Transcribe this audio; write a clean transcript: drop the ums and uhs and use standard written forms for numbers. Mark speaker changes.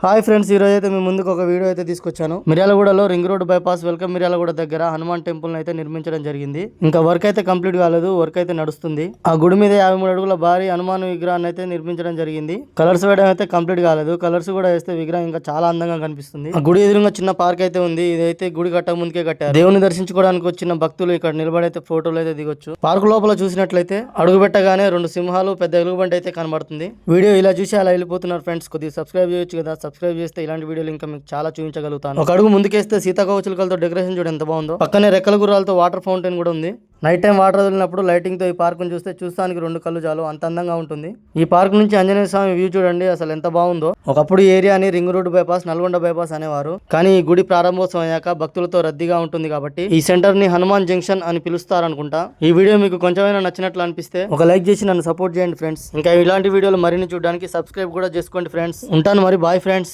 Speaker 1: Hi friends, ఈ రోజు అయితే మీ ముందుకు ఒక వీడియో అయితే తీసుకొచ్చాను. మిర్యాలగూడలో ring road bypass welcome Miryalaguda దగ్గర హనుమాన్ టెంపుల్ అయితే నిర్మించడం జరిగింది. ఇంకా వర్క్ అయితే కంప్లీట్ కాలేదు, వర్క్ అయితే నడుస్తుంది. ఆ గుడి మీద 53 అడుగుల భారీ హనుమాన్ విగ్రహాన్ని అయితే నిర్మించడం జరిగింది. కలర్స్ వేయడం అయితే కంప్లీట్ కాలేదు, కలర్స్ కూడా వేస్తే విగ్రహం ఇంకా చాలా అందంగా కనిపిస్తుంది. ఆ గుడి ఎదురుగా చిన్న పార్క్ అయితే ఉంది. ఇదైతే గుడి కట్టక ముందుకే కట్టారు. దేవుని దర్శించుకోవడానికి వచ్చిన భక్తులు ఇక్కడ నిలబడి అయితే ఫోటోలు అయితే దిగొచ్చు. పార్క్ లోపల చూసినట్లయితే అడుగు పెట్టగానే 2 సింహాలు, పెద్ద ఎలుగుబంటి అయితే కనబడుతుంది. వీడియో ఇలా చూసి అలా వెళ్ళిపోతున్నారు ఫ్రెండ్స్. కొద్దిగా సబ్స్క్రైబ్ చేయొచ్చు కదా, సబ్స్క్రైబ్ చేస్తే ఇలాంటి వీడియోలు ఇంకా మీకు చాలా చూపించగలుగుతాను. ఒక అడుగు ముందుకేస్తే సీతాకోవచిలుకలతో డెకరేషన్ చూడండి ఎంత బాగుందో. పక్కనే రెక్కల గుర్రాలతో వాటర్ ఫౌంటైన్ కూడా ఉంది. నైట్ టైం వాటర్ వదిలినప్పుడు లైటింగ్ తో ఈ పార్క్ చూస్తే చూస్తానికి 2 కళ్ళు చాలు, అంత అందంగా ఉంటుంది. ఈ పార్క్ నుంచి ఆంజనేయ స్వామి వ్యూ చూడండి అసలు ఎంత బాగుందో. ఒకప్పుడు ఈ ఏరియాని ring road bypass, Nalgonda bypass అనేవారు. కానీ ఈ గుడి ప్రారంభోత్సవం అయ్యాక భక్తులతో రద్దీగా ఉంటుంది కాబట్టి ఈ సెంటర్ ని హనుమాన్ జంక్షన్ అని పిలుస్తారనుకుంటా. ఈ వీడియో మీకు కొంచెమైనా నచ్చినట్లు అనిపిస్తే ఒక లైక్ చేసి నన్ను సపోర్ట్ చేయండి ఫ్రెండ్స్. ఇంకా ఇలాంటి వీడియోలు మరిన్ని చూడడానికి సబ్స్క్రైబ్ కూడా చేసుకోండి ఫ్రెండ్స్. ఉంటాను మరి, బాయ్ ఫ్రెండ్స్.